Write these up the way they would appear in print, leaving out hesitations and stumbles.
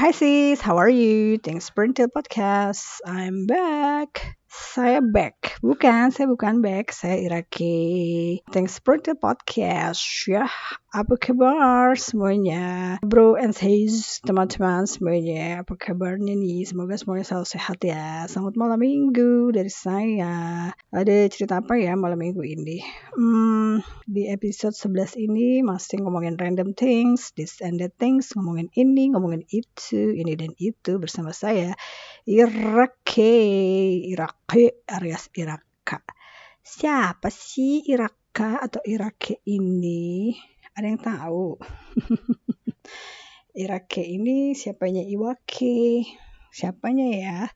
Hi sis, how are you? Thanks for until podcast. I'm back. Saya back. Saya bukan back. Saya Irake. Thanks for until podcast. Ya, apa kabar semuanya? Bro and sis, teman-teman semuanya. Apa kabarnya nih? Semoga semuanya selalu sehat ya. Selamat malam minggu dari saya. Ada cerita apa ya malam minggu ini? Di episode 11 ini masih ngomongin random things, this and that things, ngomongin ini, ngomongin itu, ini dan itu bersama saya, Irake alias Iraka. Siapa sih Iraka atau Irake ini? Ada yang tahu? Irake ini siapanya Iwake? Siapanya ya?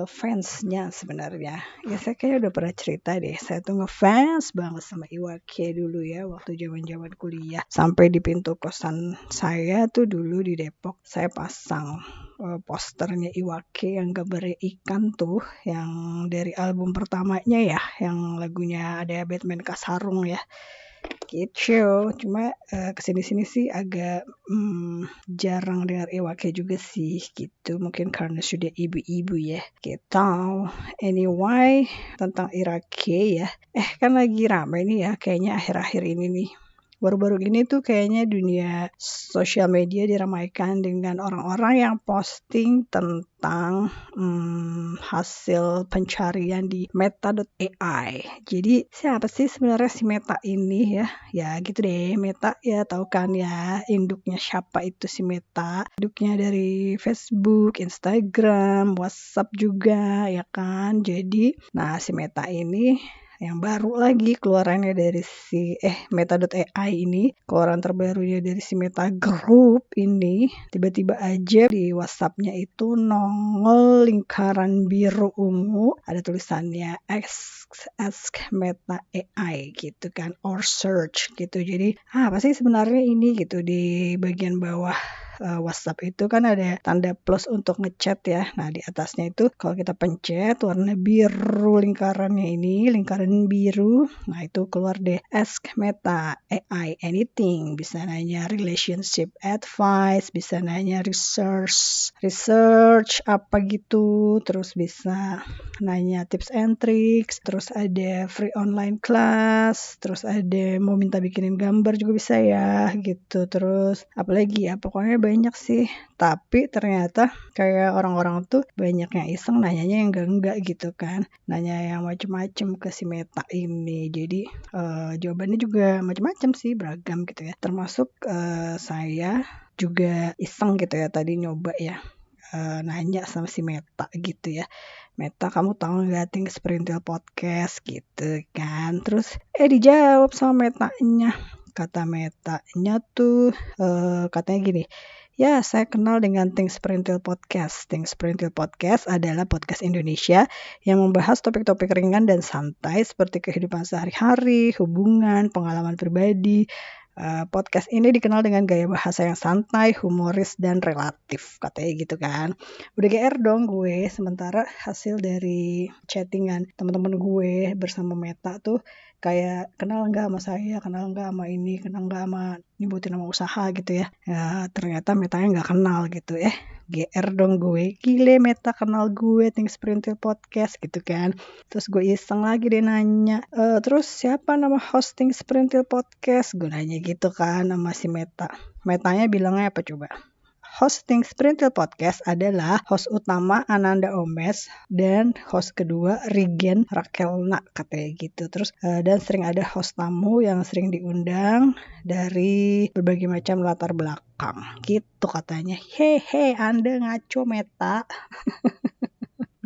Fansnya sebenarnya. Ya saya kayaknya udah pernah cerita deh. Saya tuh ngefans banget sama Iwake dulu ya waktu zaman-zaman kuliah. Sampai di pintu kosan saya tuh dulu di Depok saya pasang posternya Iwake yang gambarnya ikan tuh, yang dari album pertamanya ya, yang lagunya ada Batman Kasarung ya. Gitu. Cuma kesini-sini sih agak jarang dengar Iwake juga sih gitu. Mungkin karena sudah ibu-ibu ya gitu. Anyway, tentang Irake ya. Kan lagi ramai nih ya kayaknya akhir-akhir ini nih. Baru-baru ini tuh kayaknya dunia sosial media diramaikan dengan orang-orang yang posting tentang hasil pencarian di meta.ai. Jadi siapa sih sebenarnya si Meta ini ya? Ya gitu deh, Meta ya tahu kan ya, induknya siapa itu si Meta. Induknya dari Facebook, Instagram, WhatsApp juga ya kan. Jadi nah si Meta ini yang baru lagi keluarannya dari si meta.ai ini, keluaran terbarunya dari si Meta Group ini, tiba-tiba aja di WhatsApp-nya itu nongol lingkaran biru ungu, ada tulisannya ask Meta AI gitu kan, or search gitu. Jadi apa sih sebenarnya ini gitu, di bagian bawah WhatsApp itu kan ada tanda plus untuk ngechat ya. Nah di atasnya itu kalau kita pencet warna biru lingkarannya ini, lingkaran biru, nah itu keluar deh ask Meta AI anything. Bisa nanya relationship advice, bisa nanya research apa gitu, terus bisa nanya tips and tricks, terus ada free online class, terus ada mau minta bikinin gambar juga bisa ya gitu. Terus apalagi ya, pokoknya banyak sih. Tapi ternyata kayak orang-orang tuh banyak yang iseng nanyanya yang enggak gitu kan, nanya yang macem-macem ke si Meta ini. Jadi jawabannya juga macam-macam sih, beragam gitu ya. Termasuk saya juga iseng gitu ya tadi nyoba ya nanya sama si Meta gitu ya. Meta, kamu tahu nggak Things Perintil Podcast gitu kan. Terus dijawab sama Metanya. Kata Metanya tuh katanya gini, ya saya kenal dengan Things Perintil Podcast. Things Perintil Podcast adalah podcast Indonesia yang membahas topik-topik ringan dan santai seperti kehidupan sehari-hari, hubungan, pengalaman pribadi. Podcast ini dikenal dengan gaya bahasa yang santai, humoris, dan relatif, katanya gitu kan. Udah GR dong gue, sementara hasil dari chattingan teman-teman gue bersama Meta tuh kayak kenal nggak sama saya, kenal nggak sama ini, kenal nggak sama nyebutin nama usaha gitu ya. Ternyata Metanya nggak kenal gitu. GR dong gue, gile Meta kenal gue, Things Perintil Podcast gitu kan. Terus gue iseng lagi deh nanya, terus siapa nama hosting Perintil Podcast? Gue nanya gitu kan sama si Meta. Metanya bilangnya apa coba? Hosting Perintil Podcast adalah host utama Ananda Omes dan host kedua Rigen Rakelna, katanya gitu. Terus dan sering ada host tamu yang sering diundang dari berbagai macam latar belakang gitu katanya. Hehe, Anda ngaco Meta.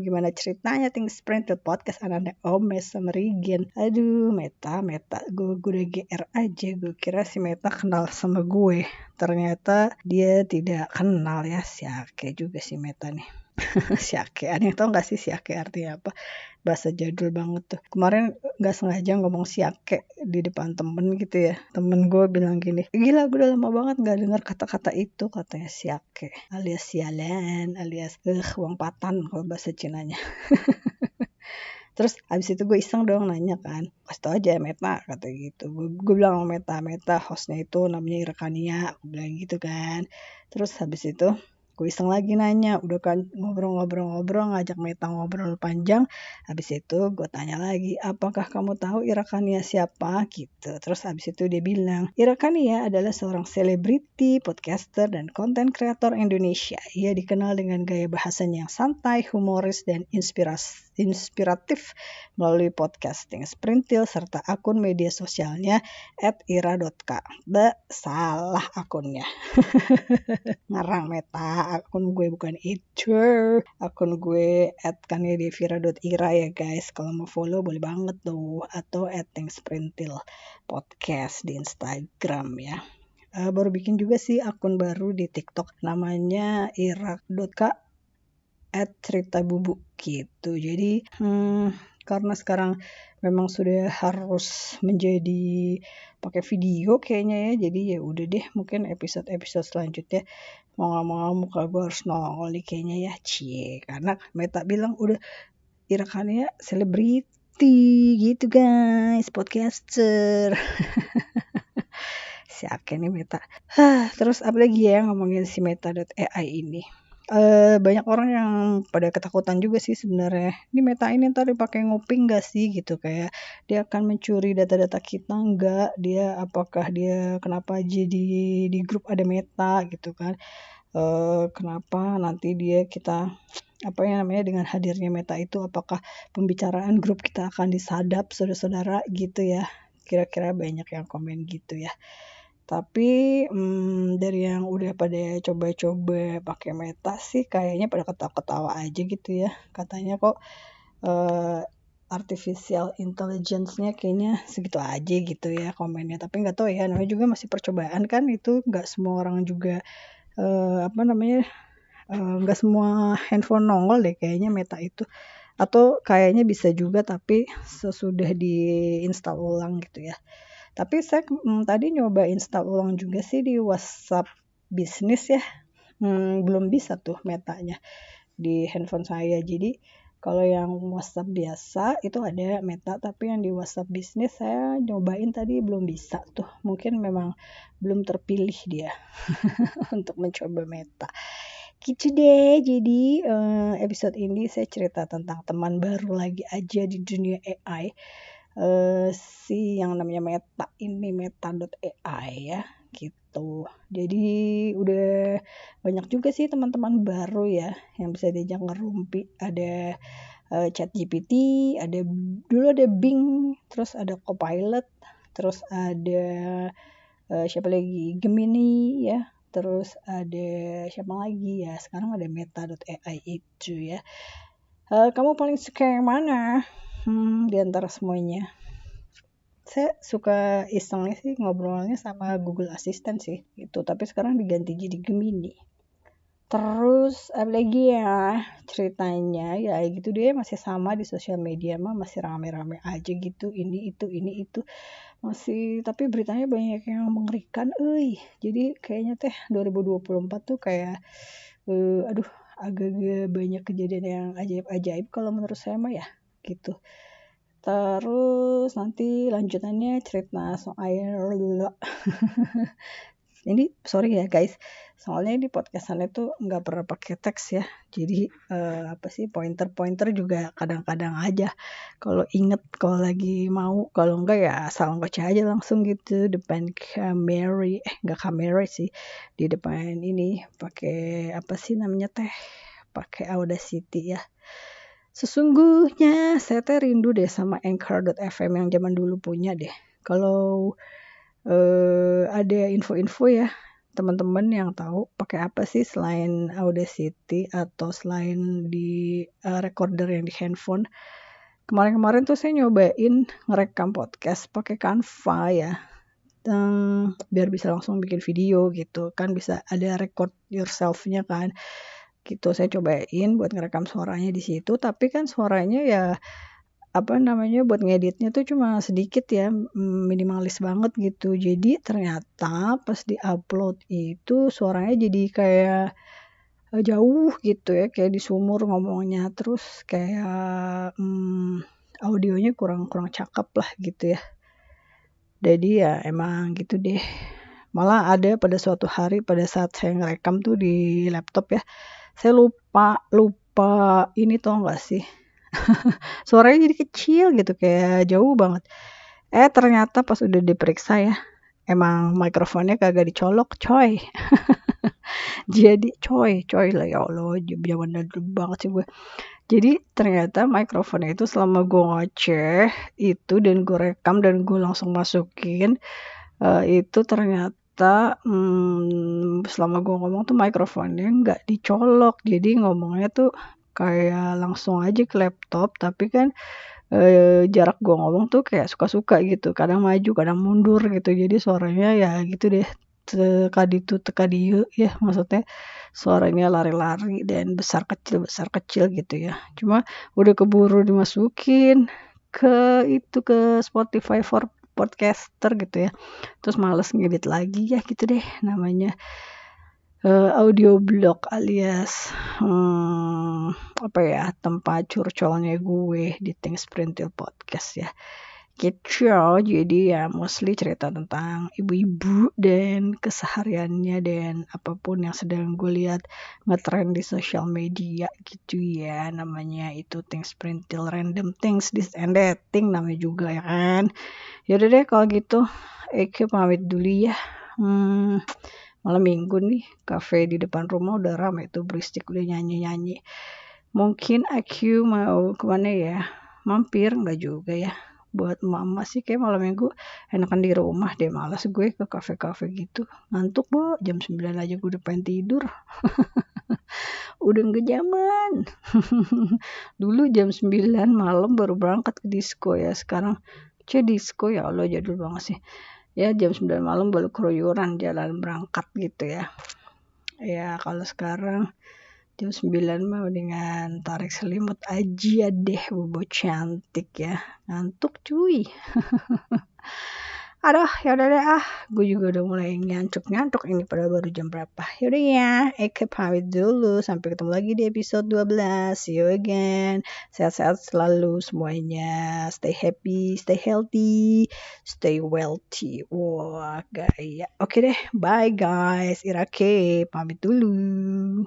Gimana ceritanya Things Printed Podcast Ananda Omes sama Rigen. Aduh Meta gue udah GR aja. Gue kira si Meta kenal sama gue, ternyata dia tidak kenal ya. Si Ake juga si Meta nih. Si Ake, ada yang tau gak sih si Ake artinya apa? Bahasa jadul banget tuh. Kemarin gak sengaja ngomong si Ake di depan temen gitu ya. Temen gue bilang gini, gila gue udah lama banget gak dengar kata-kata itu, katanya si Ake. Alias sialan, alias uang patan kalau bahasa Cinanya. Terus abis itu gue iseng dong nanya kan, kasih tau aja Meta, kata gitu. Gue bilang sama Meta hostnya itu namanya Irakania, aku bilang gitu kan. Terus habis itu aku iseng lagi nanya, udah kan ngobrol-ngobrol ngajak Meta ngobrol panjang. Habis itu gue tanya lagi, apakah kamu tahu Ira Kania siapa gitu. Terus habis itu dia bilang, Ira Kania adalah seorang selebriti, podcaster, dan konten kreator Indonesia. Ia dikenal dengan gaya bahasanya yang santai, humoris, dan inspiratif melalui podcasting Sprintil serta akun media sosialnya @ira.k. Salah akunnya. Ngarang Meta, akun gue bukan itu. Akun gue @kaniadevira.ira ya guys. Kalau mau follow boleh banget tuh. Atau @sprintil podcast di Instagram ya. Baru bikin juga sih akun baru di TikTok. Namanya ira.k @ceritabubu gitu. Jadi karena sekarang memang sudah harus menjadi pakai video kayaknya ya. Jadi ya udah deh, mungkin episode-episode selanjutnya mau nggak mau muka gue harus nongol nih kayaknya ya. Karena Meta bilang udah Ira Kania selebriti gitu guys, podcaster. Siapa nih Meta? Terus apa lagi ya ngomongin si Meta.ai ini? Banyak orang yang pada ketakutan juga sih sebenarnya. Ini Meta ini ntar dipakai nguping gak sih gitu, kayak dia akan mencuri data-data kita enggak? Apakah dia kenapa aja di grup ada Meta gitu kan? Kenapa nanti kita apa yang namanya dengan hadirnya Meta itu apakah pembicaraan grup kita akan disadap saudara-saudara gitu ya? Kira-kira banyak yang komen gitu ya. Tapi dari yang udah pada coba-coba pakai Meta sih kayaknya pada ketawa-ketawa aja gitu ya. Katanya kok artificial intelligence-nya kayaknya segitu aja gitu ya komennya. Tapi nggak tahu ya, namanya juga masih percobaan kan, itu nggak semua orang juga nggak semua handphone nongol deh kayaknya Meta itu. Atau kayaknya bisa juga tapi sesudah diinstal ulang gitu ya. Tapi saya tadi nyoba install ulang juga sih di WhatsApp bisnis ya. Belum bisa tuh Metanya di handphone saya. Jadi kalau yang WhatsApp biasa itu ada Meta, tapi yang di WhatsApp bisnis saya nyobain tadi belum bisa tuh. Mungkin memang belum terpilih dia untuk mencoba Meta. Gitu deh, jadi episode ini saya cerita tentang teman baru lagi aja di dunia AI. Si yang namanya Meta ini, Meta.ai ya gitu. Jadi udah banyak juga sih teman-teman baru ya yang bisa diajak ngerumpi. Ada ChatGPT, dulu ada Bing, terus ada Copilot, terus ada siapa lagi, Gemini ya, terus ada siapa lagi ya, sekarang ada Meta.ai itu ya. Kamu paling suka yang mana di antara semuanya? Saya suka isengnya sih ngobrolnya sama Google Assistant sih gitu, tapi sekarang diganti jadi Gemini. Terus apa lagi ya ceritanya ya gitu, dia masih sama di sosial media mah masih rame-rame aja gitu, ini itu masih, tapi beritanya banyak yang mengerikan jadi kayaknya 2024 tuh kayak aduh agak-agak banyak kejadian yang ajaib-ajaib kalau menurut saya mah ya gitu. Terus nanti lanjutannya cerita soal ini sorry ya guys, soalnya di podcastannya tuh nggak pernah pakai teks ya, jadi pointer juga kadang-kadang aja kalau inget, kalau lagi mau, kalau enggak ya asal baca aja langsung gitu depan kamera sih, di depan ini pakai pakai Audacity ya. Sesungguhnya saya rindu deh sama Anchor.fm yang zaman dulu punya deh. Kalau ada info-info ya teman-teman yang tahu pakai apa sih selain Audacity atau selain di recorder yang di handphone. Kemarin-kemarin tuh saya nyobain ngerekam podcast pakai Canva ya. Biar bisa langsung bikin video gitu kan, bisa ada record yourself-nya kan. Gitu saya cobain buat ngerekam suaranya di situ, tapi kan suaranya ya buat ngeditnya tuh cuma sedikit ya, minimalis banget gitu. Jadi ternyata pas diupload itu suaranya jadi kayak jauh gitu ya, kayak di sumur ngomongnya, terus kayak audionya kurang cakep lah gitu ya. Jadi ya emang gitu deh, Malah ada pada suatu hari pada saat saya ngerekam tuh di laptop ya, saya lupa ini tau gak sih, suaranya jadi kecil gitu kayak jauh banget. Ternyata pas udah diperiksa ya, emang mikrofonnya kagak dicolok coy. Jadi coy lah ya Allah, zaman dulu banget sih gue. Jadi ternyata mikrofonnya itu selama gue ngoceh itu dan gue rekam dan gue langsung masukin, itu ternyata selama gue ngomong tuh mikrofonnya nggak dicolok. Jadi ngomongnya tuh kayak langsung aja ke laptop, tapi kan jarak gue ngomong tuh kayak suka-suka gitu. Kadang maju, kadang mundur gitu. Jadi suaranya ya gitu deh. Teka ditu, teka diu ya maksudnya suaranya lari-lari dan besar kecil gitu ya. Cuma udah keburu dimasukin ke Spotify for podcaster gitu ya. Terus males ngedit lagi ya gitu deh namanya audio blog alias apa ya tempat curcolnya gue di Things Printil Podcast ya. Gitu, jadi ya mostly cerita tentang ibu-ibu dan kesehariannya dan apapun yang sedang gue lihat ngetrend di sosial media gitu ya, namanya itu Things Printil Random Things This and That Thing namanya juga ya kan. Yaudah deh kalau gitu Eke pamit dulu ya. Malam minggu nih kafe di depan rumah udah ramai tuh berisik udah nyanyi-nyanyi. Mungkin aku mau kemana ya, mampir nggak juga ya. Buat mama sih kayak malam minggu enakan di rumah deh, malas gue ke kafe-kafe gitu. Ngantuk jam 9 aja gue udah pengen tidur. Udah nggak zaman. Dulu jam 9 malam baru berangkat ke disco ya. Sekarang disco ya Allah jadul banget sih. Ya jam 9 malam baru keluyuran jalan berangkat gitu ya. Ya kalau sekarang jam 9 mah dengan tarik selimut aja deh bobo cantik ya. Ngantuk cuy. Aduh yaudah deh gue juga udah mulai ngantuk ini pada baru jam berapa. Yaudah ya, Eke pamit dulu. Sampai ketemu lagi di episode 12. See you again. Sehat-sehat selalu semuanya. Stay happy, stay healthy, stay wealthy. Wah gaya. Oke deh, bye guys. Irake pamit dulu.